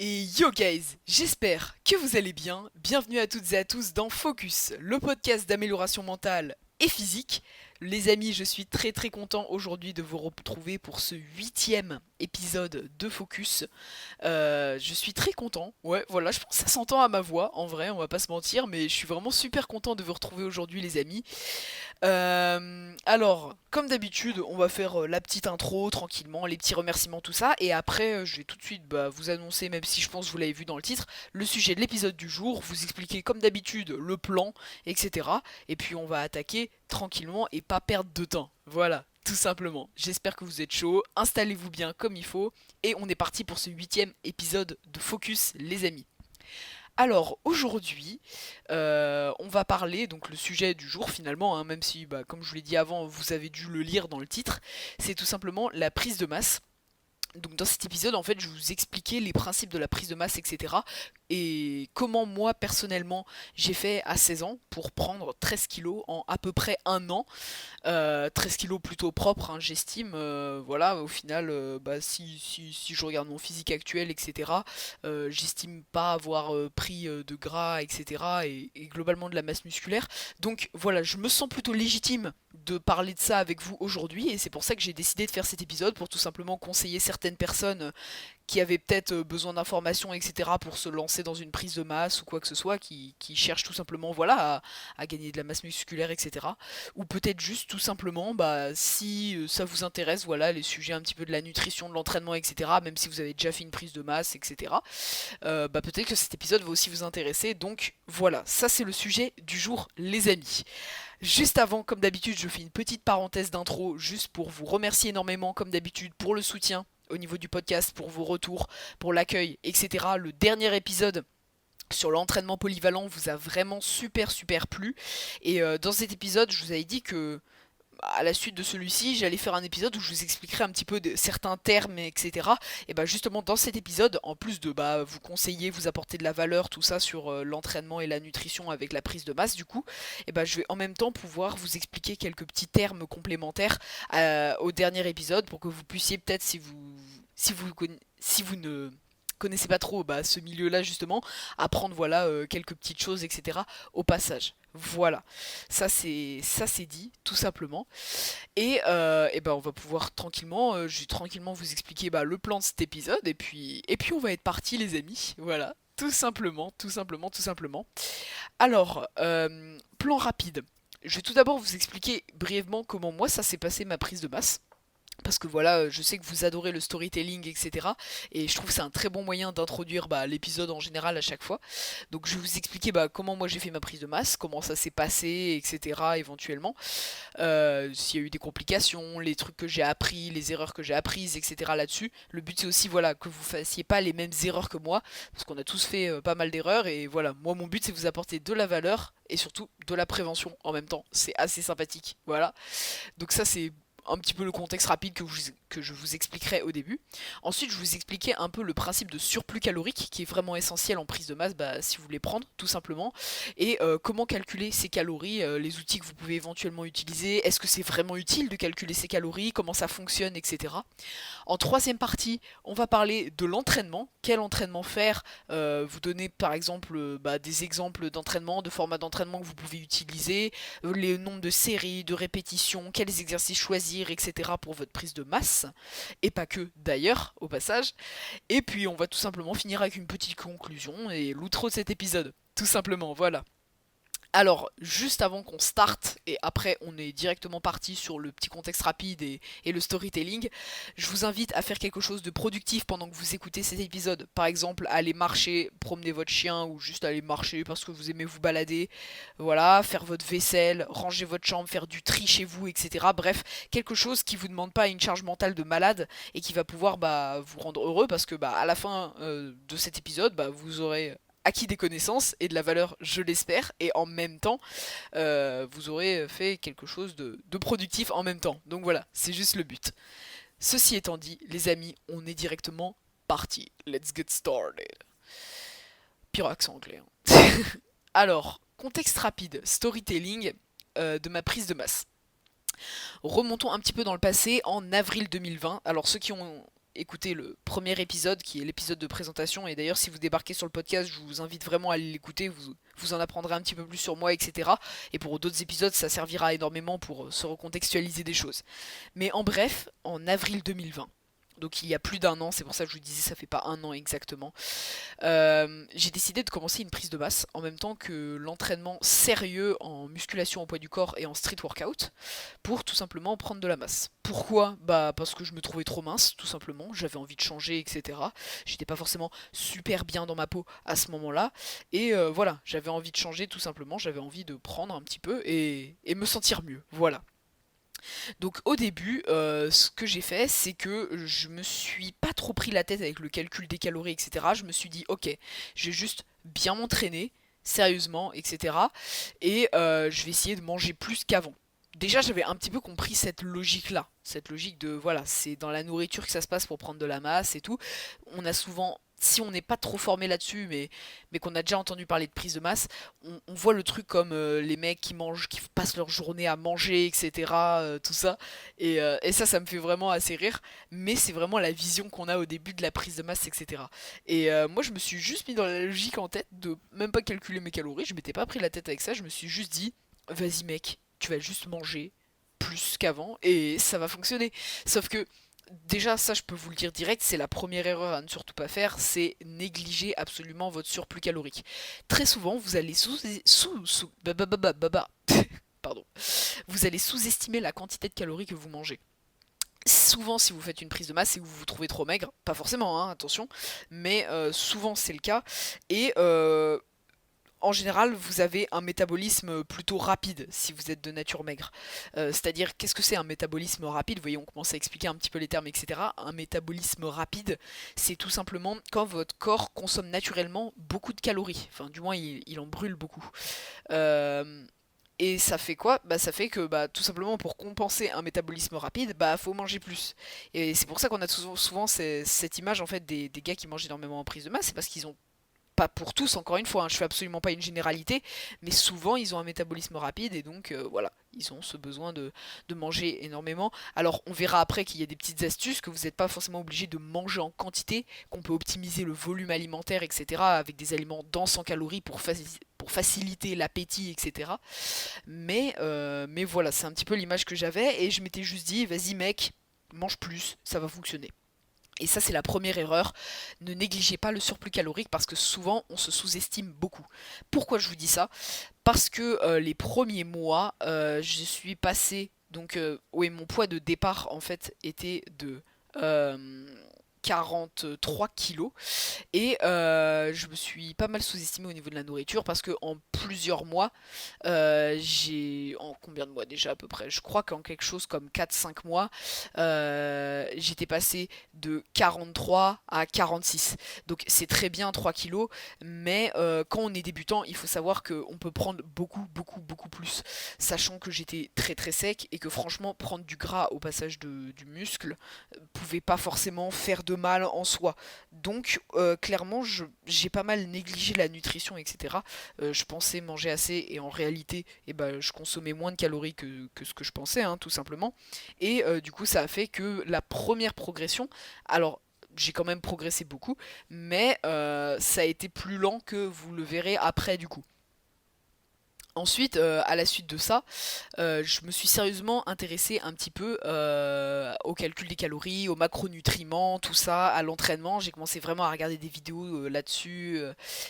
Et yo guys, j'espère que vous allez bien. Bienvenue à toutes et à tous dans Focus, le podcast d'amélioration mentale et physique. Les amis, je suis très content aujourd'hui de vous retrouver pour ce huitième épisode de Focus. Je suis très content, ouais voilà, je pense que ça s'entend à ma voix, en vrai, on va pas se mentir, mais je suis vraiment super content de vous retrouver aujourd'hui les amis. Alors, comme d'habitude, on va faire la petite intro tranquillement, les petits remerciements, tout ça, et après, je vais tout de suite vous annoncer, même si je pense que vous l'avez vu dans le titre, le sujet de l'épisode du jour, vous expliquer comme d'habitude le plan, etc. Et puis on va attaquer tranquillement et pas perdre de temps. Voilà, tout simplement. J'espère que vous êtes chaud, installez-vous bien comme il faut, et on est parti pour ce huitième épisode de Focus, les amis. Alors aujourd'hui, on va parler, donc le sujet du jour finalement, hein, même si comme je vous l'ai dit avant, vous avez dû le lire dans le titre, c'est tout simplement la prise de masse. Donc dans cet épisode, en fait, je vais vous expliquer les principes de la prise de masse, etc. Et comment moi, personnellement, j'ai fait à 16 ans pour prendre 13 kilos en à peu près un an. 13 kilos plutôt propres, hein, j'estime. Voilà, au final, si je regarde mon physique actuel, etc., j'estime pas avoir pris de gras, etc., et globalement de la masse musculaire. Donc voilà, je me sens plutôt légitime de parler de ça avec vous aujourd'hui, et c'est pour ça que j'ai décidé de faire cet épisode, pour tout simplement conseiller certaines personnes qui avaient peut-être besoin d'informations, etc., pour se lancer dans une prise de masse ou quoi que ce soit, qui cherchent tout simplement voilà, à gagner de la masse musculaire, etc. Ou peut-être juste tout simplement, si ça vous intéresse, voilà, les sujets un petit peu de la nutrition, de l'entraînement, etc., même si vous avez déjà fait une prise de masse, etc., peut-être que cet épisode va aussi vous intéresser. Donc voilà, ça c'est le sujet du jour, les amis. Juste avant, comme d'habitude, je fais une petite parenthèse d'intro, juste pour vous remercier énormément, comme d'habitude, pour le soutien au niveau du podcast, pour vos retours, pour l'accueil, etc. Le dernier épisode sur l'entraînement polyvalent vous a vraiment super plu. Et dans cet épisode, je vous avais dit que à la suite de celui-ci, j'allais faire un épisode où je vous expliquerai un petit peu certains termes, etc. Et bah justement dans cet épisode, en plus de vous conseiller, vous apporter de la valeur, tout ça sur l'entraînement et la nutrition avec la prise de masse, du coup, et bah je vais en même temps pouvoir vous expliquer quelques petits termes complémentaires au dernier épisode pour que vous puissiez peut-être si vous ne connaissez pas trop ce milieu-là justement, apprendre voilà quelques petites choses, etc. au passage. Voilà, ça c'est dit tout simplement. Et ben on va pouvoir tranquillement, je vais tranquillement vous expliquer le plan de cet épisode et puis on va être parti les amis. Voilà, tout simplement, tout simplement, tout simplement. Alors, plan rapide. Je vais tout d'abord vous expliquer brièvement comment moi ça s'est passé ma prise de masse. Parce que voilà, je sais que vous adorez le storytelling, etc. Et je trouve que c'est un très bon moyen d'introduire l'épisode en général à chaque fois. Donc je vais vous expliquer comment moi j'ai fait ma prise de masse, comment ça s'est passé, etc. éventuellement. S'il y a eu des complications, les trucs que j'ai appris, les erreurs que j'ai apprises, etc. là-dessus. Le but c'est aussi voilà que vous fassiez pas les mêmes erreurs que moi, parce qu'on a tous fait pas mal d'erreurs. Et voilà, moi mon but c'est vous apporter de la valeur et surtout de la prévention en même temps. C'est assez sympathique. Voilà. Donc ça c'est un petit peu le contexte rapide que je vous expliquerai au début. Ensuite, je vous expliquer un peu le principe de surplus calorique qui est vraiment essentiel en prise de masse si vous voulez prendre, tout simplement. Et comment calculer ces calories, les outils que vous pouvez éventuellement utiliser, est-ce que c'est vraiment utile de calculer ces calories, comment ça fonctionne, etc. En troisième partie, on va parler de l'entraînement. Quel entraînement faire, vous donner par exemple des exemples d'entraînement, de formats d'entraînement que vous pouvez utiliser, les nombres de séries, de répétitions, quels exercices choisir, etc. pour votre prise de masse, et pas que d'ailleurs, au passage. Et puis on va tout simplement finir avec une petite conclusion et l'outro de cet épisode. Tout simplement, voilà. Alors, juste avant qu'on starte, et après on est directement parti sur le petit contexte rapide et le storytelling, je vous invite à faire quelque chose de productif pendant que vous écoutez cet épisode. Par exemple, aller marcher, promener votre chien, ou juste aller marcher parce que vous aimez vous balader, voilà, faire votre vaisselle, ranger votre chambre, faire du tri chez vous, etc. Bref, quelque chose qui vous demande pas une charge mentale de malade et qui va pouvoir vous rendre heureux parce que à la fin de cet épisode, vous aurez acquis des connaissances et de la valeur, je l'espère, et en même temps, vous aurez fait quelque chose de productif en même temps. Donc voilà, c'est juste le but. Ceci étant dit, les amis, on est directement parti. Let's get started. Pire accent anglais. Hein. Alors, contexte rapide, storytelling de ma prise de masse. Remontons un petit peu dans le passé, en avril 2020. Alors ceux qui ont écouter le premier épisode qui est l'épisode de présentation. Et d'ailleurs, si vous débarquez sur le podcast, je vous invite vraiment à aller l'écouter. Vous en apprendrez un petit peu plus sur moi, etc. Et pour d'autres épisodes, ça servira énormément pour se recontextualiser des choses. Mais en bref, en avril 2020, donc il y a plus d'un an, c'est pour ça que je vous disais ça fait pas un an exactement, j'ai décidé de commencer une prise de masse en même temps que l'entraînement sérieux en musculation au poids du corps et en street workout pour tout simplement prendre de la masse. Pourquoi? Bah parce que je me trouvais trop mince, tout simplement, j'avais envie de changer, etc. J'étais pas forcément super bien dans ma peau à ce moment-là, et voilà, j'avais envie de changer tout simplement, j'avais envie de prendre un petit peu et me sentir mieux, voilà. Donc au début, ce que j'ai fait, c'est que je me suis pas trop pris la tête avec le calcul des calories, etc. Je me suis dit, ok, je vais juste bien m'entraîner, sérieusement, etc. Et je vais essayer de manger plus qu'avant. Déjà, j'avais un petit peu compris cette logique-là. Cette logique de, voilà, c'est dans la nourriture que ça se passe pour prendre de la masse et tout. On a souvent, si on n'est pas trop formé là-dessus, mais qu'on a déjà entendu parler de prise de masse, on voit le truc comme les mecs qui mangent, qui passent leur journée à manger, etc. Tout ça. Et ça me fait vraiment assez rire. Mais c'est vraiment la vision qu'on a au début de la prise de masse, etc. Et moi, je me suis juste mis dans la logique en tête de même pas calculer mes calories. Je m'étais pas pris la tête avec ça. Je me suis juste dit, vas-y mec, tu vas juste manger plus qu'avant et ça va fonctionner. Sauf que déjà, ça je peux vous le dire direct, c'est la première erreur à ne surtout pas faire, c'est négliger absolument votre surplus calorique. Très souvent, vous allez pardon. Vous allez sous-estimer la quantité de calories que vous mangez. Souvent, si vous faites une prise de masse et que vous vous trouvez trop maigre, pas forcément, hein, attention, mais souvent c'est le cas, et en général, vous avez un métabolisme plutôt rapide si vous êtes de nature maigre. C'est-à-dire, qu'est-ce que c'est un métabolisme rapide? Vous voyez, on commence à expliquer un petit peu les termes, etc. Un métabolisme rapide, c'est tout simplement quand votre corps consomme naturellement beaucoup de calories. Enfin, du moins, il en brûle beaucoup. Euh, et ça fait quoi? Bah ça fait que bah, tout simplement pour compenser un métabolisme rapide, bah faut manger plus. Et c'est pour ça qu'on a souvent cette image en fait des gars qui mangent énormément en prise de masse, c'est parce qu'ils ont pas pour tous, encore une fois, hein, je fais absolument pas une généralité, mais souvent ils ont un métabolisme rapide et donc voilà, ils ont ce besoin de manger énormément. Alors on verra après qu'il y a des petites astuces, que vous n'êtes pas forcément obligé de manger en quantité, qu'on peut optimiser le volume alimentaire, etc. avec des aliments denses en calories pour faciliter l'appétit, etc. Mais voilà, c'est un petit peu l'image que j'avais et je m'étais juste dit, vas-y mec, mange plus, ça va fonctionner. Et ça, c'est la première erreur. Ne négligez pas le surplus calorique parce que souvent, on se sous-estime beaucoup. Pourquoi je vous dis ça? Parce que les premiers mois, je suis passé. Donc, oui, mon poids de départ, en fait, était de 43 kilos. Et je me suis pas mal sous-estimé au niveau de la nourriture parce que en plusieurs mois, j'ai... En combien de mois déjà à peu près? Je crois qu'en quelque chose comme 4-5 mois, j'étais passé de 43 à 46. Donc c'est très bien 3 kilos, mais quand on est débutant, il faut savoir qu'on peut prendre beaucoup, beaucoup, beaucoup plus. Sachant que j'étais très très sec et que franchement, prendre du gras au passage du muscle pouvait pas forcément faire de mal en soi. Donc clairement, j'ai pas mal négligé la nutrition, etc. Je pensais manger assez et en réalité, eh ben, je consommais moins de calories que ce que je pensais, hein, tout simplement. Et du coup, ça a fait que la première progression, alors j'ai quand même progressé beaucoup, mais ça a été plus lent que vous le verrez après du coup. Ensuite, à la suite de ça, je me suis sérieusement intéressée un petit peu au calcul des calories, aux macronutriments, tout ça, à l'entraînement. J'ai commencé vraiment à regarder des vidéos là-dessus,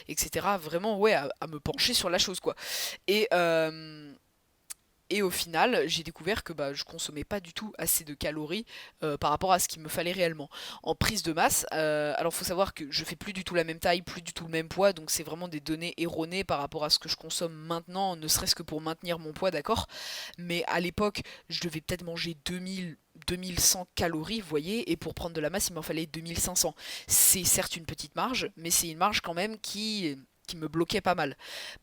etc. Vraiment, ouais, à me pencher sur la chose, quoi. Et, euh, et au final, j'ai découvert que bah, je consommais pas du tout assez de calories par rapport à ce qu'il me fallait réellement. En prise de masse, alors faut savoir que je fais plus du tout la même taille, plus du tout le même poids, donc c'est vraiment des données erronées par rapport à ce que je consomme maintenant, ne serait-ce que pour maintenir mon poids, d'accord? Mais à l'époque, je devais peut-être manger 2100 calories, vous voyez, et pour prendre de la masse, il m'en fallait 2500. C'est certes une petite marge, mais c'est une marge quand même qui me bloquait pas mal.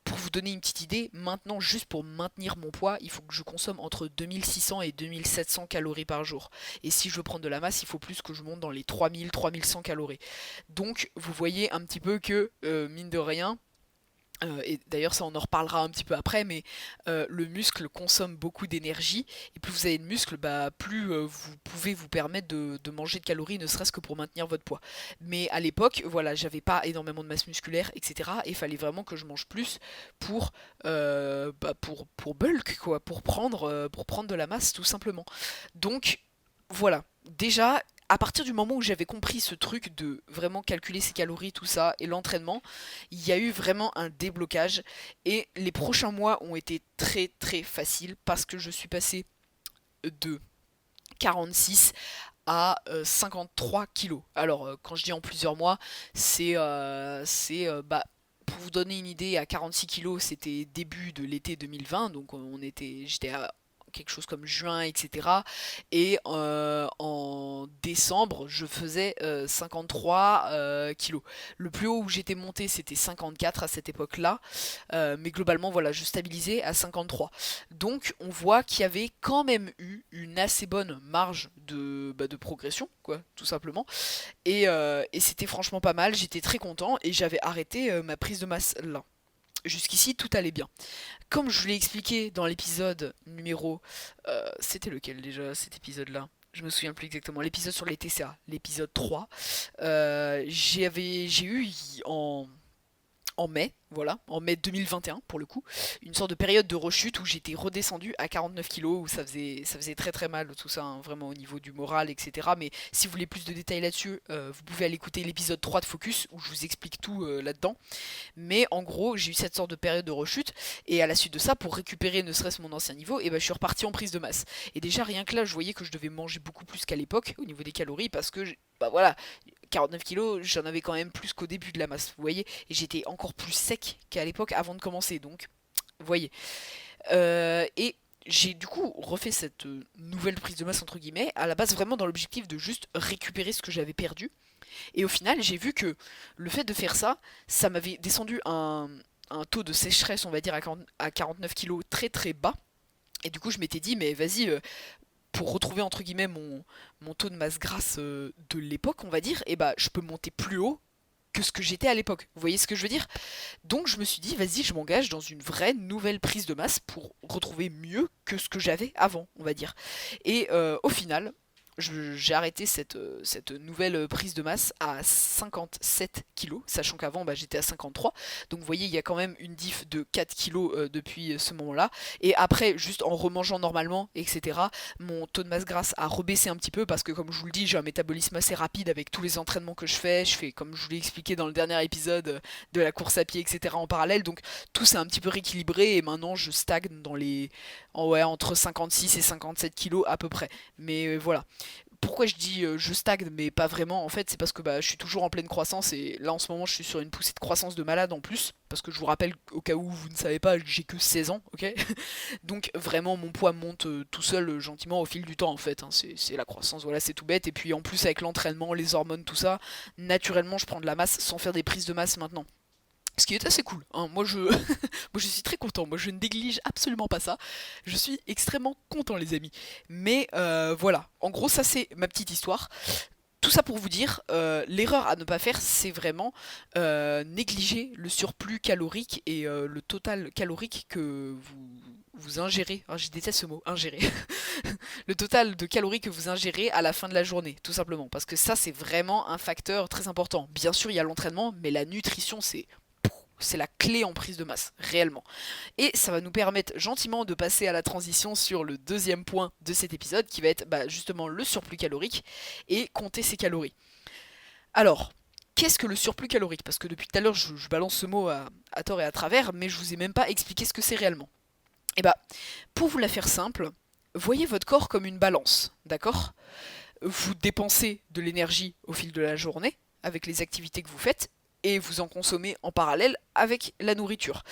Pour vous donner une petite idée, maintenant, juste pour maintenir mon poids, il faut que je consomme entre 2600 et 2700 calories par jour. Et si je veux prendre de la masse, il faut plus que je monte dans les 3000, 3100 calories. Donc, vous voyez un petit peu que, mine de rien, Et d'ailleurs ça on en reparlera un petit peu après, mais le muscle consomme beaucoup d'énergie, et plus vous avez de muscles, bah, plus vous pouvez vous permettre de manger de calories, ne serait-ce que pour maintenir votre poids. Mais à l'époque, voilà, j'avais pas énormément de masse musculaire, etc. Et il fallait vraiment que je mange plus pour, pour bulk, quoi, pour prendre de la masse tout simplement. Donc voilà, déjà, à partir du moment où j'avais compris ce truc de vraiment calculer ses calories, tout ça, et l'entraînement, il y a eu vraiment un déblocage. Et les prochains mois ont été très très faciles parce que je suis passé de 46 à 53 kilos. Alors, quand je dis en plusieurs mois, bah, pour vous donner une idée, à 46 kilos, c'était début de l'été 2020, donc j'étais à quelque chose comme juin, etc. Et en décembre, je faisais 53 kilos. Le plus haut où j'étais monté, c'était 54 à cette époque-là. Mais globalement, voilà, je stabilisais à 53. Donc, on voit qu'il y avait quand même eu une assez bonne marge de progression, quoi, tout simplement. Et c'était franchement pas mal, j'étais très content et j'avais arrêté ma prise de masse là. Jusqu'ici, tout allait bien. Comme je vous l'ai expliqué dans l'épisode numéro... c'était lequel déjà, cet épisode-là? Je me souviens plus exactement. L'épisode sur les TCA, l'épisode 3. J'ai eu en mai, voilà, en mai 2021 pour le coup, une sorte de période de rechute où j'étais redescendu à 49 kilos, où ça faisait très très mal tout ça, hein, vraiment au niveau du moral, etc. Mais si vous voulez plus de détails là-dessus, vous pouvez aller écouter l'épisode 3 de Focus, où je vous explique tout là-dedans. Mais en gros, j'ai eu cette sorte de période de rechute, et à la suite de ça, pour récupérer ne serait-ce mon ancien niveau, et ben, je suis reparti en prise de masse. Et déjà, rien que là, je voyais que je devais manger beaucoup plus qu'à l'époque, au niveau des calories, parce que, bah voilà, 49 kilos, j'en avais quand même plus qu'au début de la masse, vous voyez, et j'étais encore plus sec qu'à l'époque avant de commencer, donc, vous voyez. Et j'ai du coup refait cette nouvelle prise de masse entre guillemets, à la base vraiment dans l'objectif de juste récupérer ce que j'avais perdu. Et au final, j'ai vu que le fait de faire ça, ça m'avait descendu un taux de sécheresse, on va dire, à 49 kilos très très bas. Et du coup, je m'étais dit, mais vas-y, pour retrouver entre guillemets mon taux de masse grasse de l'époque, on va dire, et bah je peux monter plus haut que ce que j'étais à l'époque. Vous voyez ce que je veux dire? Donc je me suis dit, vas-y, je m'engage dans une vraie nouvelle prise de masse pour retrouver mieux que ce que j'avais avant, on va dire. Et au final, j'ai arrêté cette nouvelle prise de masse à 57 kilos, sachant qu'avant bah, j'étais à 53. Donc vous voyez, il y a quand même une diff de 4 kilos depuis ce moment-là. Et après, juste en remangeant normalement, etc., mon taux de masse grasse a rebaissé un petit peu parce que, comme je vous le dis, j'ai un métabolisme assez rapide avec tous les entraînements que je fais. Je fais, comme je vous l'ai expliqué dans le dernier épisode, de la course à pied, etc., en parallèle. Donc tout s'est un petit peu rééquilibré et maintenant je stagne ouais, entre 56 et 57 kilos à peu près. Mais voilà. Pourquoi je dis je stagne mais pas vraiment, en fait c'est parce que bah, je suis toujours en pleine croissance, et là en ce moment je suis sur une poussée de croissance de malade en plus, parce que je vous rappelle au cas où vous ne savez pas, j'ai que 16 ans, ok. Donc vraiment mon poids monte tout seul gentiment au fil du temps en fait, hein. C'est la croissance, voilà, c'est tout bête. Et puis en plus avec l'entraînement, les hormones, tout ça, naturellement je prends de la masse sans faire des prises de masse maintenant. Ce qui est assez cool, hein. Moi, moi je suis très content, moi je ne néglige absolument pas ça. Je suis extrêmement content les amis. Mais voilà, en gros ça c'est ma petite histoire. Tout ça pour vous dire, l'erreur à ne pas faire, c'est vraiment négliger le surplus calorique et le total calorique que vous ingérez. Ah, je déteste ce mot, ingérer. Le total de calories que vous ingérez à la fin de la journée, tout simplement. Parce que ça, c'est vraiment un facteur très important. Bien sûr, il y a l'entraînement, mais la nutrition, c'est la clé en prise de masse, réellement. Et ça va nous permettre gentiment de passer à la transition sur le deuxième point de cet épisode, qui va être bah, justement le surplus calorique et compter ses calories. Alors, qu'est-ce que le surplus calorique? Parce que depuis tout à l'heure, je balance ce mot à tort et à travers, mais je vous ai même pas expliqué ce que c'est réellement. Et bah, pour vous la faire simple, voyez votre corps comme une balance, d'accord? Vous dépensez de l'énergie au fil de la journée, avec les activités que vous faites, et vous en consommez en parallèle avec la nourriture.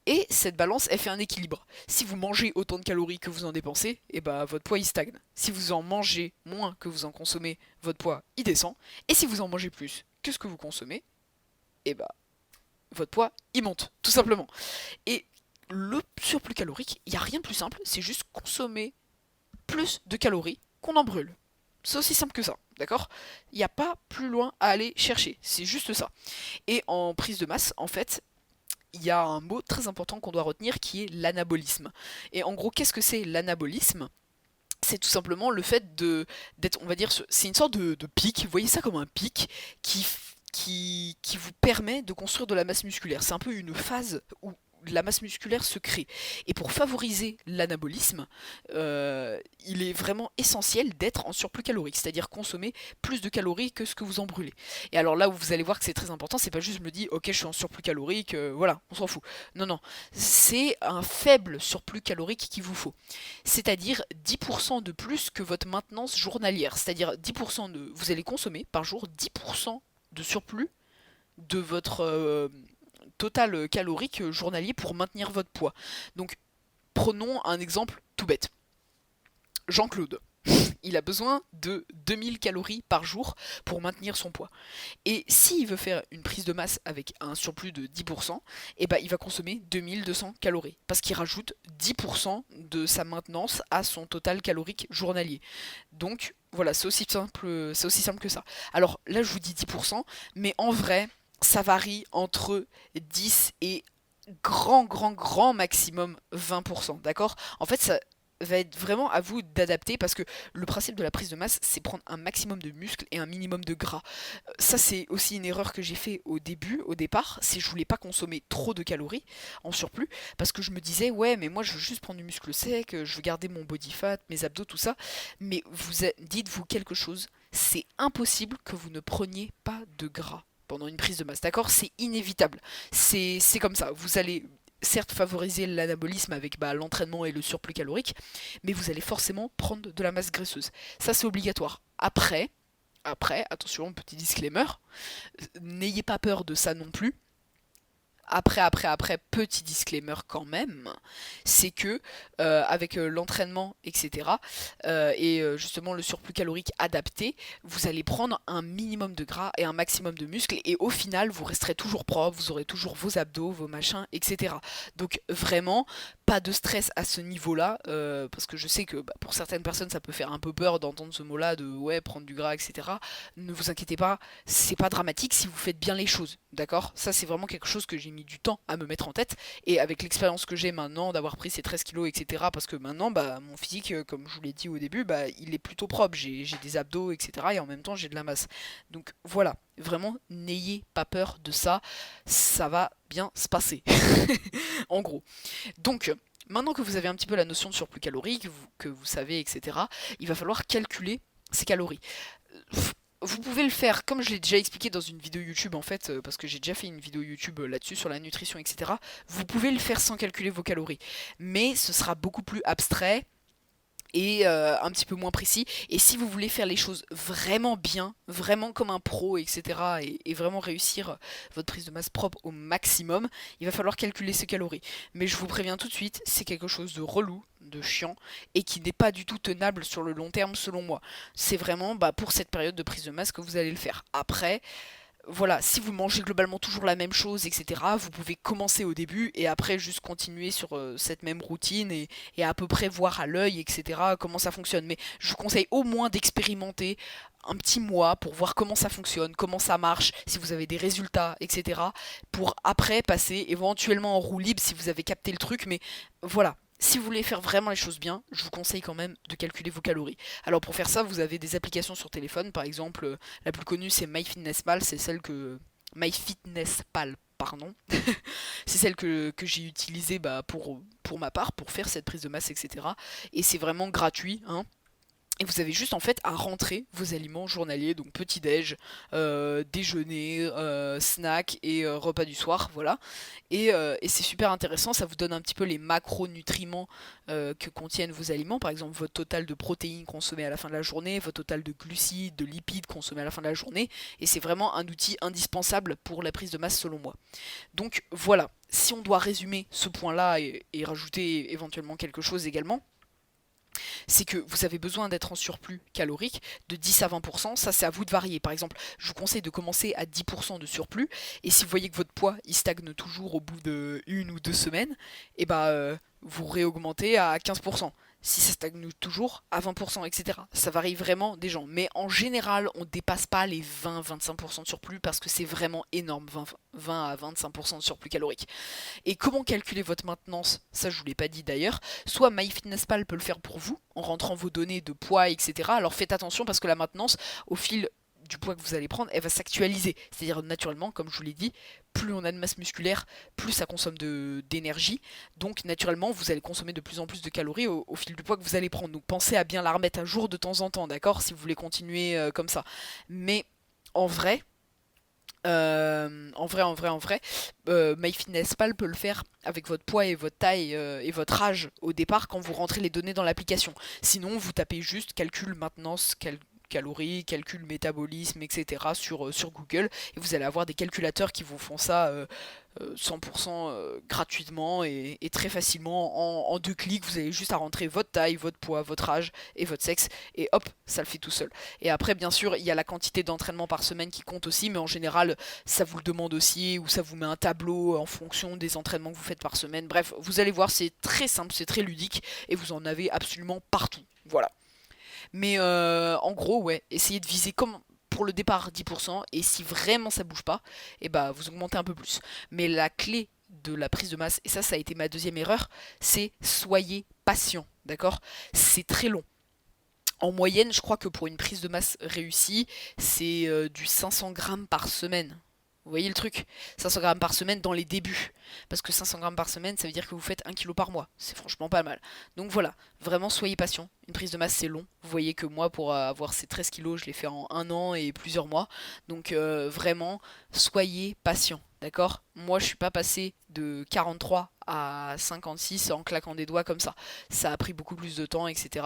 Et cette balance, elle fait un équilibre. Si vous mangez autant de calories que vous en dépensez, et bah votre poids il stagne. Si vous en mangez moins que vous en consommez, votre poids il descend. Et si vous en mangez plus que ce que vous consommez, et bah votre poids il monte, tout simplement. Et le surplus calorique, il n'y a rien de plus simple, c'est juste consommer plus de calories qu'on en brûle. C'est aussi simple que ça, d'accord? Il n'y a pas plus loin à aller chercher, c'est juste ça. Et en prise de masse, en fait, il y a un mot très important qu'on doit retenir qui est l'anabolisme. Et en gros, qu'est-ce que c'est l'anabolisme? C'est tout simplement le fait d'être, on va dire, c'est une sorte de pic, vous voyez ça comme un pic qui vous permet de construire de la masse musculaire. C'est un peu une phase où la masse musculaire se crée. Et pour favoriser l'anabolisme, il est vraiment essentiel d'être en surplus calorique, c'est-à-dire consommer plus de calories que ce que vous en brûlez. Et alors là où vous allez voir que c'est très important, c'est pas juste je me dis ok je suis en surplus calorique, voilà, on s'en fout. Non, non, c'est un faible surplus calorique qu'il vous faut. C'est-à-dire 10% de plus que votre maintenance journalière. C'est-à-dire 10% de... Vous allez consommer par jour 10% de surplus de votre total calorique journalier pour maintenir votre poids. Donc prenons un exemple tout bête. Jean-Claude, il a besoin de 2000 calories par jour pour maintenir son poids. Et s'il veut faire une prise de masse avec un surplus de 10%, eh ben, il va consommer 2200 calories. Parce qu'il rajoute 10% de sa maintenance à son total calorique journalier. Donc voilà, c'est aussi simple que ça. Alors là, je vous dis 10%, mais en vrai, ça varie entre 10 et grand maximum 20%, d'accord? En fait, ça va être vraiment à vous d'adapter parce que le principe de la prise de masse, c'est prendre un maximum de muscles et un minimum de gras. Ça, c'est aussi une erreur que j'ai fait au départ, c'est que je voulais pas consommer trop de calories en surplus parce que je me disais, ouais, mais moi je veux juste prendre du muscle sec, je veux garder mon body fat, mes abdos, tout ça. Mais dites-vous quelque chose, c'est impossible que vous ne preniez pas de gras pendant une prise de masse, d'accord? C'est inévitable. C'est comme ça. Vous allez certes favoriser l'anabolisme avec l'entraînement et le surplus calorique, mais vous allez forcément prendre de la masse graisseuse. Ça, c'est obligatoire. Après, attention, petit disclaimer, n'ayez pas peur de ça non plus. Petit disclaimer quand même, c'est que avec l'entraînement, etc., justement le surplus calorique adapté, vous allez prendre un minimum de gras et un maximum de muscles, et au final, vous resterez toujours propre, vous aurez toujours vos abdos, vos machins, etc. Donc vraiment, pas de stress à ce niveau-là, parce que je sais que pour certaines personnes, ça peut faire un peu peur d'entendre ce mot-là, de ouais, prendre du gras, etc. Ne vous inquiétez pas, c'est pas dramatique si vous faites bien les choses, d'accord? Ça, c'est vraiment quelque chose que j'ai mis du temps à me mettre en tête, et avec l'expérience que j'ai maintenant d'avoir pris ces 13 kilos, etc., parce que maintenant, mon physique, comme je vous l'ai dit au début, il est plutôt propre, j'ai des abdos, etc., et en même temps, j'ai de la masse. Donc voilà, vraiment, n'ayez pas peur de ça, ça va bien se passer, en gros. Donc, maintenant que vous avez un petit peu la notion de surplus calorique, que vous savez, etc., il va falloir calculer ces calories. Vous pouvez le faire, comme je l'ai déjà expliqué dans une vidéo YouTube en fait, parce que j'ai déjà fait une vidéo YouTube là-dessus sur la nutrition, etc. Vous pouvez le faire sans calculer vos calories, mais ce sera beaucoup plus abstrait et un petit peu moins précis. Et si vous voulez faire les choses vraiment bien, vraiment comme un pro, etc., et vraiment réussir votre prise de masse propre au maximum, il va falloir calculer ces calories. Mais je vous préviens tout de suite, c'est quelque chose de relou, de chiant, et qui n'est pas du tout tenable sur le long terme selon moi. C'est vraiment pour cette période de prise de masse que vous allez le faire. Après, voilà, si vous mangez globalement toujours la même chose, etc., vous pouvez commencer au début et après juste continuer sur cette même routine et à peu près voir à l'œil, etc., comment ça fonctionne. Mais je vous conseille au moins d'expérimenter un petit mois pour voir comment ça fonctionne, comment ça marche, si vous avez des résultats, etc., pour après passer éventuellement en roue libre si vous avez capté le truc. Mais voilà, si vous voulez faire vraiment les choses bien, je vous conseille quand même de calculer vos calories. Alors pour faire ça, vous avez des applications sur téléphone, par exemple, la plus connue c'est MyFitnessPal, c'est celle que... MyFitnessPal, pardon. C'est celle que j'ai utilisée pour ma part, pour faire cette prise de masse, etc. Et c'est vraiment gratuit, hein. Et vous avez juste en fait à rentrer vos aliments journaliers, donc petit-déj, déjeuner, snack et repas du soir, voilà. Et c'est super intéressant, ça vous donne un petit peu les macronutriments que contiennent vos aliments, par exemple votre total de protéines consommées à la fin de la journée, votre total de glucides, de lipides consommés à la fin de la journée, et c'est vraiment un outil indispensable pour la prise de masse selon moi. Donc voilà, si on doit résumer ce point-là et rajouter éventuellement quelque chose également, c'est que vous avez besoin d'être en surplus calorique de 10 à 20%, ça c'est à vous de varier. Par exemple, je vous conseille de commencer à 10% de surplus, et si vous voyez que votre poids il stagne toujours au bout de 1 ou 2 semaines, et vous réaugmentez à 15%. si ça stagne toujours, à 20%, etc. Ça varie vraiment des gens. Mais en général, on ne dépasse pas les 20-25% de surplus parce que c'est vraiment énorme, 20 à 25% de surplus calorique. Et comment calculer votre maintenance? Ça, je vous l'ai pas dit d'ailleurs. Soit MyFitnessPal peut le faire pour vous, en rentrant vos données de poids, etc. Alors faites attention parce que la maintenance, au fil du poids que vous allez prendre, elle va s'actualiser. C'est-à-dire naturellement, comme je vous l'ai dit, plus on a de masse musculaire, plus ça consomme d'énergie. Donc naturellement, vous allez consommer de plus en plus de calories au fil du poids que vous allez prendre. Donc pensez à bien la remettre à jour de temps en temps, d'accord? Si vous voulez continuer comme ça. Mais en vrai, MyFitnessPal peut le faire avec votre poids et votre taille et votre âge au départ quand vous rentrez les données dans l'application. Sinon, vous tapez juste calcul maintenance, calories, calcul métabolisme, etc. sur Google et vous allez avoir des calculateurs qui vous font ça 100% gratuitement et très facilement en deux clics. Vous avez juste à rentrer votre taille, votre poids, votre âge et votre sexe et hop, ça le fait tout seul. Et après, bien sûr, il y a la quantité d'entraînement par semaine qui compte aussi, mais en général, ça vous le demande aussi ou ça vous met un tableau en fonction des entraînements que vous faites par semaine. Bref, vous allez voir, c'est très simple, c'est très ludique et vous en avez absolument partout. Voilà. Mais en gros, ouais, essayez de viser comme pour le départ 10%, et si vraiment ça bouge pas, et bah vous augmentez un peu plus. Mais la clé de la prise de masse, et ça a été ma deuxième erreur, c'est soyez patient, d'accord? C'est très long. En moyenne, je crois que pour une prise de masse réussie, c'est du 500 grammes par semaine. Vous voyez le truc? 500 grammes par semaine dans les débuts. Parce que 500 grammes par semaine, ça veut dire que vous faites 1 kilo par mois. C'est franchement pas mal. Donc voilà, vraiment soyez patient. Une prise de masse, c'est long. Vous voyez que moi, pour avoir ces 13 kilos, je l'ai fait en 1 an et plusieurs mois. Donc vraiment, soyez patient. D'accord? Moi, je suis pas passé de 43 à 56 en claquant des doigts comme ça. Ça a pris beaucoup plus de temps, etc.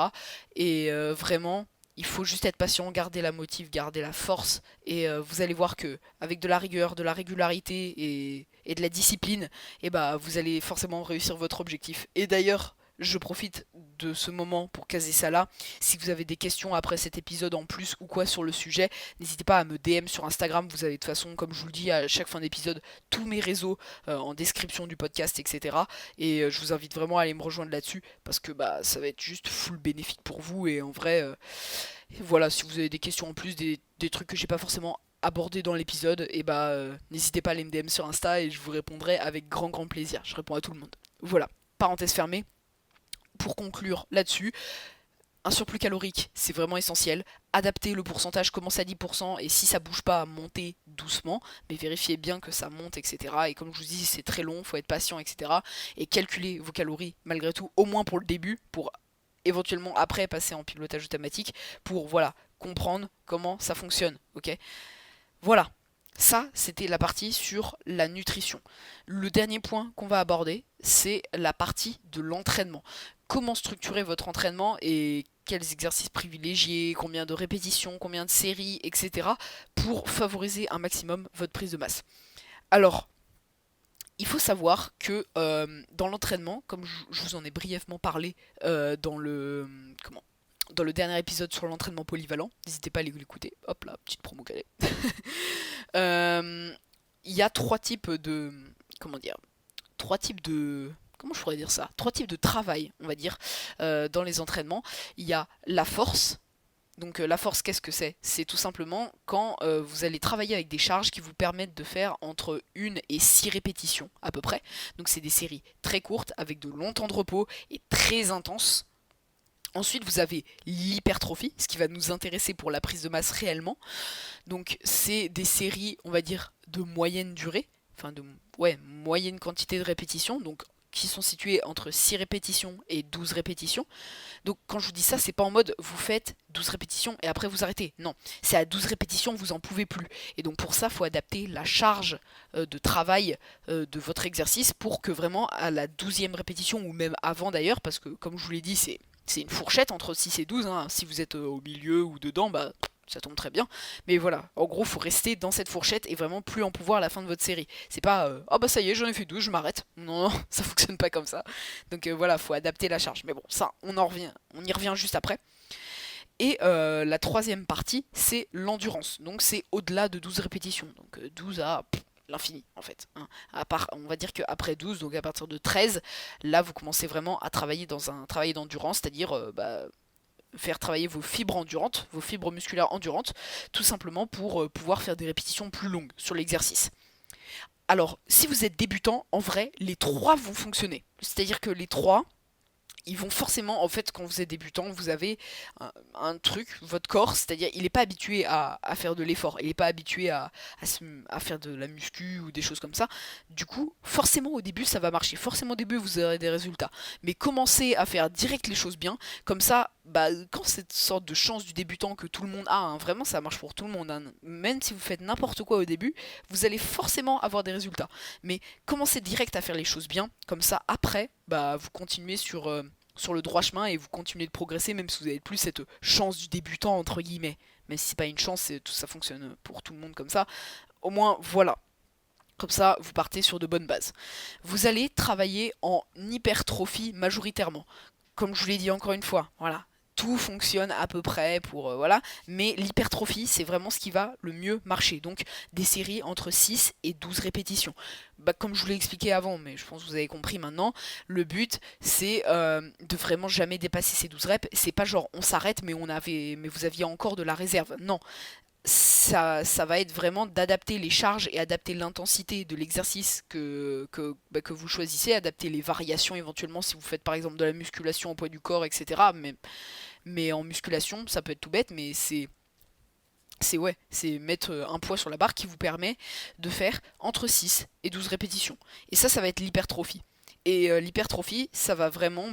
Et vraiment, il faut juste être patient, garder la motive, garder la force, et vous allez voir que avec de la rigueur, de la régularité et de la discipline, et bah vous allez forcément réussir votre objectif. Et d'ailleurs, je profite de ce moment pour caser ça là. Si vous avez des questions après cet épisode en plus ou quoi sur le sujet, n'hésitez pas à me DM sur Instagram. Vous avez de toute façon, comme je vous le dis à chaque fin d'épisode, tous mes réseaux en description du podcast, etc. Et je vous invite vraiment à aller me rejoindre là-dessus parce que bah ça va être juste full bénéfique pour vous. Et en vrai, voilà, si vous avez des questions en plus, des trucs que j'ai pas forcément abordé dans l'épisode, et bah n'hésitez pas à aller me DM sur Insta et je vous répondrai avec grand plaisir. Je réponds à tout le monde. Voilà, parenthèse fermée. Pour conclure là-dessus, un surplus calorique, c'est vraiment essentiel. Adaptez le pourcentage, commencez à 10%, et si ça bouge pas, montez doucement, mais vérifiez bien que ça monte, etc. Et comme je vous dis, c'est très long, faut être patient, etc. Et calculez vos calories malgré tout, au moins pour le début, pour éventuellement après passer en pilotage automatique, pour voilà, comprendre comment ça fonctionne. Ok? Voilà. Ça, c'était la partie sur la nutrition. Le dernier point qu'on va aborder, c'est la partie de l'entraînement. Comment structurer votre entraînement et quels exercices privilégier, combien de répétitions, combien de séries, etc. pour favoriser un maximum votre prise de masse. Alors, il faut savoir que dans l'entraînement, comme je vous en ai brièvement parlé dans le dernier épisode sur l'entraînement polyvalent, n'hésitez pas à aller l'écouter. Hop là, petite promo calée. Il y a trois types de comment je pourrais dire ça, trois types de travail, on va dire, dans les entraînements. Il y a la force. Donc la force, qu'est-ce que c'est? C'est tout simplement quand vous allez travailler avec des charges qui vous permettent de faire entre 1 et 6 répétitions à peu près. Donc c'est des séries très courtes avec de longs temps de repos et très intenses. Ensuite, vous avez l'hypertrophie, ce qui va nous intéresser pour la prise de masse réellement. Donc c'est des séries, on va dire, de moyenne durée, enfin de moyenne quantité de répétitions, donc qui sont situées entre 6 répétitions et 12 répétitions. Donc quand je vous dis ça, c'est pas en mode vous faites 12 répétitions et après vous arrêtez. Non, c'est à 12 répétitions, vous en pouvez plus. Et donc pour ça, il faut adapter la charge de travail de votre exercice pour que vraiment à la 12e répétition, ou même avant d'ailleurs, parce que comme je vous l'ai dit, c'est une fourchette entre 6 et 12, hein. Si vous êtes au milieu ou dedans, bah ça tombe très bien. Mais voilà, en gros, faut rester dans cette fourchette et vraiment plus en pouvoir à la fin de votre série. C'est pas oh bah ça y est, j'en ai fait 12, je m'arrête. Non, non, ça fonctionne pas comme ça. Donc voilà, faut adapter la charge. Mais bon, ça, on y revient juste après. Et la troisième partie, c'est l'endurance. Donc c'est au-delà de 12 répétitions. Donc 12 à l'infini en fait, hein. On va dire qu'après 12, donc à partir de 13, là vous commencez vraiment à travailler dans un travail d'endurance, c'est-à-dire faire travailler vos fibres endurantes, vos fibres musculaires endurantes, tout simplement pour pouvoir faire des répétitions plus longues sur l'exercice. Alors, si vous êtes débutant, en vrai, les trois vont fonctionner. C'est-à-dire que les trois, ils vont forcément, en fait, quand vous êtes débutant, vous avez un truc, votre corps, c'est-à-dire il n'est pas habitué à faire de l'effort, il n'est pas habitué à faire de la muscu ou des choses comme ça. Du coup, forcément au début ça va marcher, forcément au début vous aurez des résultats. Mais commencez à faire direct les choses bien, comme ça, bah, quand cette sorte de chance du débutant que tout le monde a, hein, vraiment ça marche pour tout le monde, hein, même si vous faites n'importe quoi au début, vous allez forcément avoir des résultats. Mais commencez direct à faire les choses bien, comme ça après, bah, vous continuez sur le droit chemin et vous continuez de progresser même si vous avez plus cette chance du débutant entre guillemets. Mais si c'est pas une chance, tout ça fonctionne pour tout le monde comme ça. Au moins voilà. Comme ça, vous partez sur de bonnes bases. Vous allez travailler en hypertrophie majoritairement. Comme je vous l'ai dit encore une fois, voilà. Tout fonctionne à peu près pour voilà, mais l'hypertrophie c'est vraiment ce qui va le mieux marcher. Donc des séries entre 6 et 12 répétitions. Bah, comme je vous l'ai expliqué avant, mais je pense que vous avez compris maintenant, le but c'est de vraiment jamais dépasser ces 12 reps. C'est pas genre on s'arrête mais vous aviez encore de la réserve. Non, ça va être vraiment d'adapter les charges et adapter l'intensité de l'exercice que vous choisissez, adapter les variations éventuellement si vous faites par exemple de la musculation au poids du corps, etc. Mais en musculation, ça peut être tout bête, mais c'est mettre un poids sur la barre qui vous permet de faire entre 6 et 12 répétitions. Et ça va être l'hypertrophie. Et l'hypertrophie, ça va vraiment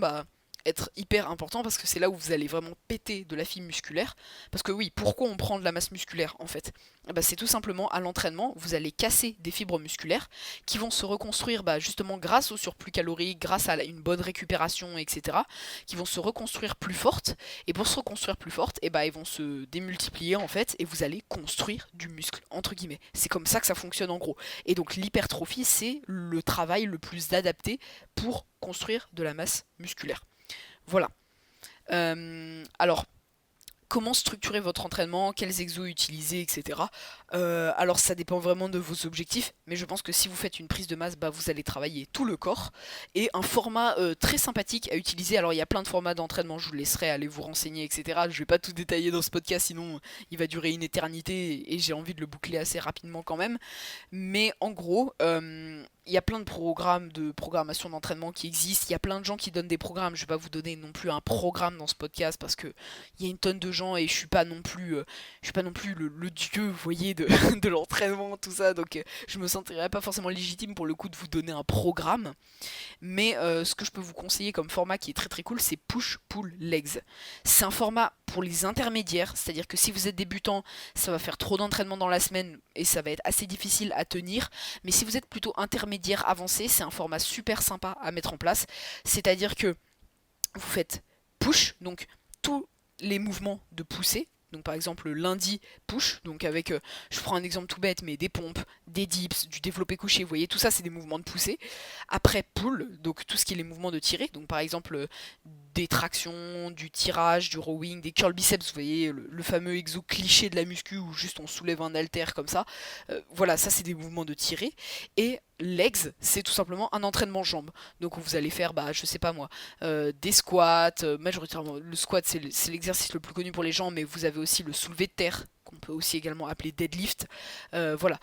être hyper important parce que c'est là où vous allez vraiment péter de la fibre musculaire. Parce que oui, pourquoi on prend de la masse musculaire en fait? C'est tout simplement à l'entraînement, vous allez casser des fibres musculaires qui vont se reconstruire justement grâce au surplus calorique, grâce à une bonne récupération, etc. Qui vont se reconstruire plus fortes. Et pour se reconstruire plus fortes, ils vont se démultiplier en fait et vous allez construire du muscle, entre guillemets. C'est comme ça que ça fonctionne en gros. Et donc l'hypertrophie, c'est le travail le plus adapté pour construire de la masse musculaire. Voilà. Alors, comment structurer votre entraînement, quels exos utiliser, etc. Alors ça dépend vraiment de vos objectifs, mais je pense que si vous faites une prise de masse, vous allez travailler tout le corps. Et un format très sympathique à utiliser, alors il y a plein de formats d'entraînement, je vous laisserai aller vous renseigner, etc. Je vais pas tout détailler dans ce podcast, sinon il va durer une éternité et j'ai envie de le boucler assez rapidement quand même. Mais en gros, il y a plein de programmes de programmation d'entraînement qui existent, il y a plein de gens qui donnent des programmes, je vais pas vous donner non plus un programme dans ce podcast parce que il y a une tonne de gens et je suis pas non plus le dieu, vous voyez, de l'entraînement, tout ça, donc je me sentirais pas forcément légitime pour le coup de vous donner un programme. Mais ce que je peux vous conseiller comme format qui est très très cool, c'est push-pull-legs. C'est un format pour les intermédiaires, c'est-à-dire que si vous êtes débutant, ça va faire trop d'entraînement dans la semaine et ça va être assez difficile à tenir. Mais si vous êtes plutôt intermédiaire avancé, c'est un format super sympa à mettre en place. C'est-à-dire que vous faites push, donc tous les mouvements de poussée. Donc par exemple le lundi push, donc avec, je prends un exemple tout bête, mais des pompes, des dips, du développé couché, vous voyez, tout ça c'est des mouvements de poussée. Après pull, donc tout ce qui est les mouvements de tirer, donc par exemple des tractions, du tirage, du rowing, des curl biceps, vous voyez, le fameux exo cliché de la muscu où juste on soulève un haltère comme ça. Voilà, ça c'est des mouvements de tirer. Et legs, c'est tout simplement un entraînement jambes. Donc vous allez faire, je sais pas moi, des squats, majoritairement le squat c'est l'exercice le plus connu pour les gens, mais vous avez aussi le soulevé de terre, qu'on peut aussi également appeler deadlift. Voilà.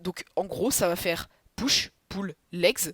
Donc en gros, ça va faire push, pull, legs,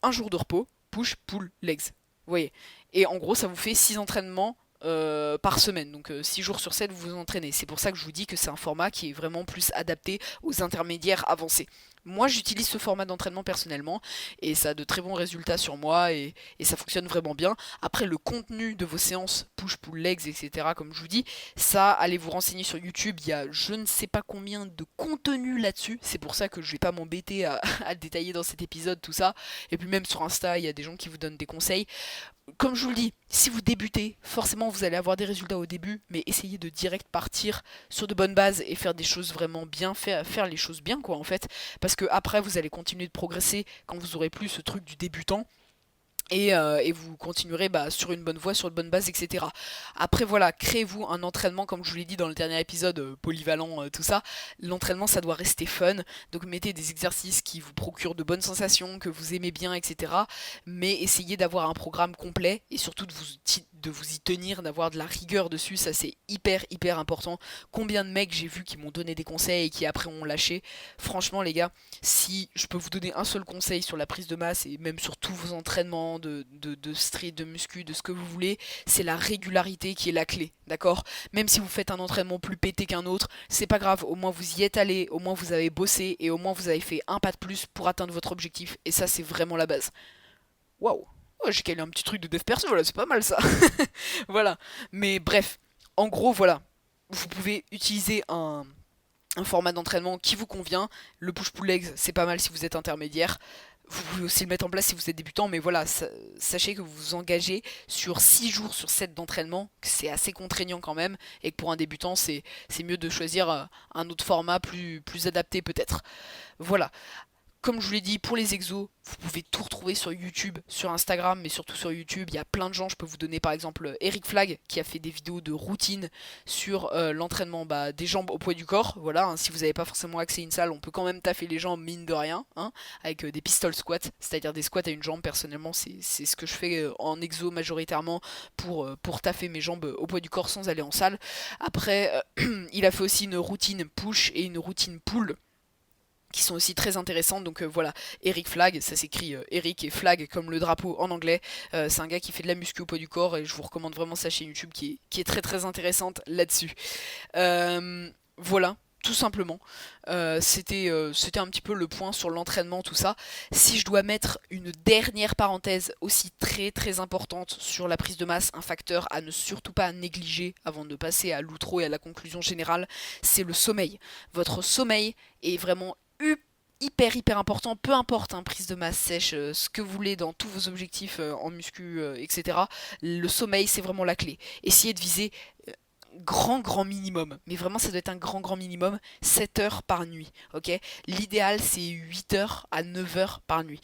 un jour de repos, push, pull, legs. Vous voyez. Et en gros, ça vous fait 6 entraînements par semaine, donc 6 jours sur 7 vous vous entraînez. C'est pour ça que je vous dis que c'est un format qui est vraiment plus adapté aux intermédiaires avancés. Moi j'utilise ce format d'entraînement personnellement et ça a de très bons résultats sur moi et ça fonctionne vraiment bien. Après le contenu de vos séances push, pull, legs, etc. comme je vous dis, ça allez vous renseigner sur YouTube, il y a je ne sais pas combien de contenu là-dessus, c'est pour ça que je vais pas m'embêter à détailler dans cet épisode tout ça. Et puis même sur Insta il y a des gens qui vous donnent des conseils. Comme je vous le dis, si vous débutez, forcément vous allez avoir des résultats au début, mais essayez de direct partir sur de bonnes bases et faire des choses vraiment bien, faire les choses bien quoi en fait, parce que après vous allez continuer de progresser quand vous aurez plus ce truc du débutant. et vous continuerez sur une bonne voie, sur une bonne base, etc. Après voilà, créez-vous un entraînement, comme je vous l'ai dit dans le dernier épisode, polyvalent, tout ça. L'entraînement, ça doit rester fun, donc mettez des exercices qui vous procurent de bonnes sensations, que vous aimez bien, etc. Mais essayez d'avoir un programme complet, et surtout de vous y tenir, d'avoir de la rigueur dessus, ça c'est hyper hyper important. Combien de mecs j'ai vu qui m'ont donné des conseils et qui après ont lâché. Franchement les gars, si je peux vous donner un seul conseil sur la prise de masse et même sur tous vos entraînements de street, de muscu, de ce que vous voulez, c'est la régularité qui est la clé, d'accord? Même si vous faites un entraînement plus pété qu'un autre, c'est pas grave, au moins vous y êtes allé, au moins vous avez bossé et au moins vous avez fait un pas de plus pour atteindre votre objectif et ça c'est vraiment la base. Waouh! Oh, j'ai calé un petit truc de dev perso, voilà, c'est pas mal ça. Voilà. Mais bref, en gros, voilà. Vous pouvez utiliser un format d'entraînement qui vous convient. Le push-pull legs, c'est pas mal si vous êtes intermédiaire. Vous pouvez aussi le mettre en place si vous êtes débutant, mais voilà, sachez que vous vous engagez sur 6 jours sur 7 d'entraînement, que c'est assez contraignant quand même, et que pour un débutant, c'est mieux de choisir un autre format plus adapté peut-être. Voilà. Comme je vous l'ai dit, pour les exos, vous pouvez tout retrouver sur YouTube, sur Instagram, mais surtout sur YouTube. Il y a plein de gens. Je peux vous donner par exemple Eric Flag qui a fait des vidéos de routine sur l'entraînement des jambes au poids du corps. Voilà, hein, si vous n'avez pas forcément accès à une salle, on peut quand même taffer les jambes mine de rien, hein, avec des pistol squats, c'est-à-dire des squats à une jambe. Personnellement, c'est ce que je fais en exo majoritairement pour taffer mes jambes au poids du corps sans aller en salle. Après, il a fait aussi une routine push et une routine pull qui sont aussi très intéressantes. Donc voilà, Eric Flag, ça s'écrit Eric et Flag comme le drapeau en anglais. C'est un gars qui fait de la muscu au poids du corps et je vous recommande vraiment sa chaîne YouTube qui est très très intéressante là-dessus. Voilà. Tout simplement, c'était un petit peu le point sur l'entraînement, tout ça. Si je dois mettre une dernière parenthèse aussi très très importante sur la prise de masse, un facteur à ne surtout pas négliger avant de passer à l'outro et à la conclusion générale, c'est le sommeil. Votre sommeil est vraiment hyper hyper important, peu importe, hein, prise de masse sèche, ce que vous voulez dans tous vos objectifs en muscu, etc. Le sommeil c'est vraiment la clé. Essayez de viser grand minimum, mais vraiment ça doit être un grand minimum, 7 heures par nuit, ok? L'idéal c'est 8 heures à 9 heures par nuit.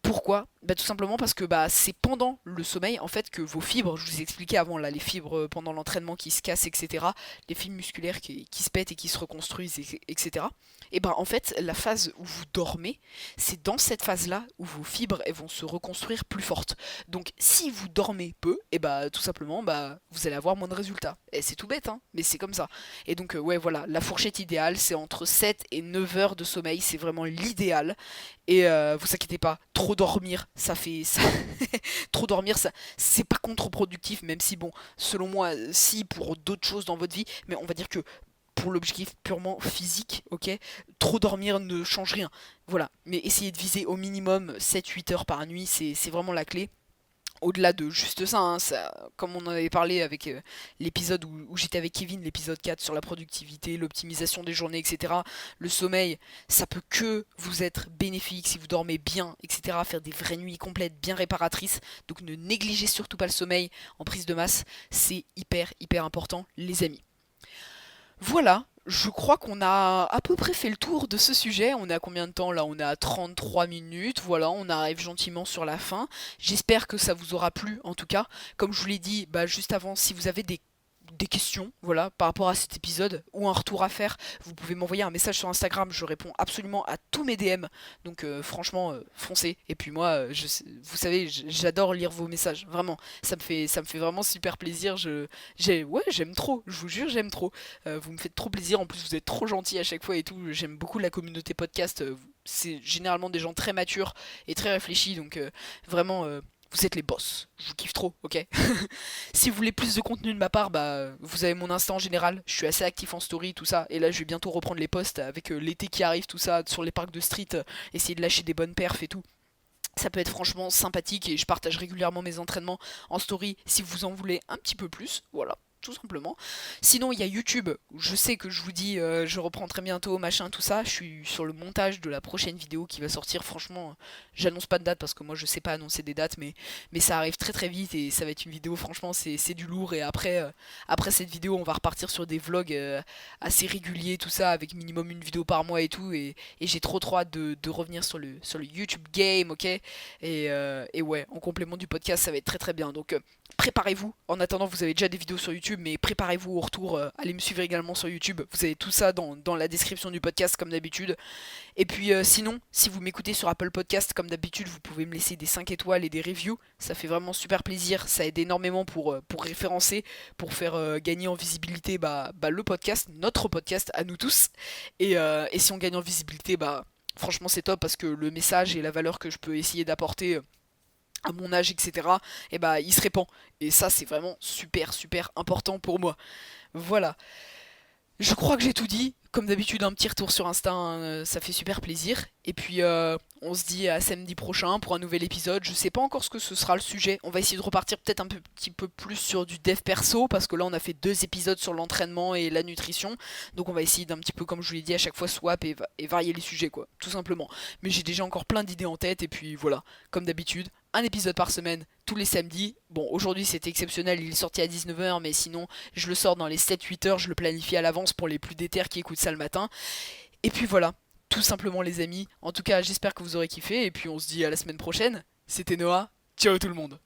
Pourquoi? Tout simplement parce que c'est pendant le sommeil en fait que vos fibres, je vous ai expliqué avant là, les fibres pendant l'entraînement qui se cassent, etc. Les fibres musculaires qui se pètent et qui se reconstruisent, etc. Et en fait la phase où vous dormez, c'est dans cette phase là où vos fibres elles vont se reconstruire plus fortes. Donc si vous dormez peu, et tout simplement vous allez avoir moins de résultats. Et c'est tout bête hein, mais c'est comme ça. Et donc ouais voilà, la fourchette idéale c'est entre 7 et 9 heures de sommeil, c'est vraiment l'idéal. Et vous inquiétez pas, trop dormir, ça fait ça. Trop dormir, ça, c'est pas contre-productif, même si bon, selon moi, si pour d'autres choses dans votre vie, mais on va dire que pour l'objectif purement physique, ok, trop dormir ne change rien. Voilà, mais essayez de viser au minimum 7-8 heures par nuit, c'est vraiment la clé. Au-delà de juste ça, hein, comme on en avait parlé avec l'épisode où j'étais avec Kevin, l'épisode 4 sur la productivité, l'optimisation des journées, etc. Le sommeil, ça peut que vous être bénéfique si vous dormez bien, etc. Faire des vraies nuits complètes, bien réparatrices. Donc ne négligez surtout pas le sommeil en prise de masse, c'est hyper hyper important les amis. Voilà, je crois qu'on a à peu près fait le tour de ce sujet. On est à combien de temps là? On est à 33 minutes. Voilà, on arrive gentiment sur la fin. J'espère que ça vous aura plu en tout cas. Comme je vous l'ai dit juste avant, si vous avez des questions, voilà, par rapport à cet épisode ou un retour à faire, vous pouvez m'envoyer un message sur Instagram, je réponds absolument à tous mes DM, donc franchement, foncez. Et puis moi, vous savez, j'adore lire vos messages, vraiment, ça me fait vraiment super plaisir. Ouais, j'aime trop, je vous jure, j'aime trop. Vous me faites trop plaisir, en plus vous êtes trop gentils à chaque fois et tout. J'aime beaucoup la communauté podcast. C'est généralement des gens très matures et très réfléchis, donc vraiment. Vous êtes les boss, je vous kiffe trop, ok? Si vous voulez plus de contenu de ma part, vous avez mon Insta en général, je suis assez actif en story, tout ça, et là je vais bientôt reprendre les posts avec l'été qui arrive, tout ça, sur les parcs de street, essayer de lâcher des bonnes perfs et tout. Ça peut être franchement sympathique et je partage régulièrement mes entraînements en story si vous en voulez un petit peu plus, voilà. tout simplement. Sinon, il y a YouTube. Je sais que je vous dis, je reprends très bientôt, machin, tout ça. Je suis sur le montage de la prochaine vidéo qui va sortir. Franchement, j'annonce pas de date parce que moi je sais pas annoncer des dates, mais ça arrive très très vite et ça va être une vidéo. Franchement, c'est du lourd. Et après cette vidéo, on va repartir sur des vlogs assez réguliers, tout ça, avec minimum une vidéo par mois et tout. Et j'ai trop hâte de revenir sur le YouTube game, ok? Et ouais, en complément du podcast, ça va être très très bien. Donc préparez-vous. En attendant, vous avez déjà des vidéos sur YouTube, mais préparez-vous au retour. Allez me suivre également sur YouTube. Vous avez tout ça dans la description du podcast, comme d'habitude. Et puis sinon, si vous m'écoutez sur Apple Podcast, comme d'habitude, vous pouvez me laisser des 5 étoiles et des reviews. Ça fait vraiment super plaisir. Ça aide énormément pour référencer, pour faire gagner en visibilité le podcast, notre podcast à nous tous. Et si on gagne en visibilité, franchement c'est top parce que le message et la valeur que je peux essayer d'apporter à mon âge, etc., il se répand. Et ça, c'est vraiment super, super important pour moi. Voilà. Je crois que j'ai tout dit. Comme d'habitude, un petit retour sur Insta, hein, ça fait super plaisir. Et puis, on se dit à samedi prochain pour un nouvel épisode. Je sais pas encore ce que ce sera le sujet. On va essayer de repartir peut-être petit peu plus sur du dev perso, parce que là, on a fait 2 épisodes sur l'entraînement et la nutrition. Donc, on va essayer d'un petit peu, comme je vous l'ai dit, à chaque fois swap et varier les sujets, quoi, tout simplement. Mais j'ai déjà encore plein d'idées en tête. Et puis, voilà, comme d'habitude, un épisode par semaine, tous les samedis. Bon, aujourd'hui c'était exceptionnel, il est sorti à 19h, mais sinon je le sors dans les 7-8 heures, je le planifie à l'avance pour les plus déter qui écoutent ça le matin. Et puis voilà, tout simplement les amis. En tout cas, j'espère que vous aurez kiffé, et puis on se dit à la semaine prochaine. C'était Noah, ciao tout le monde.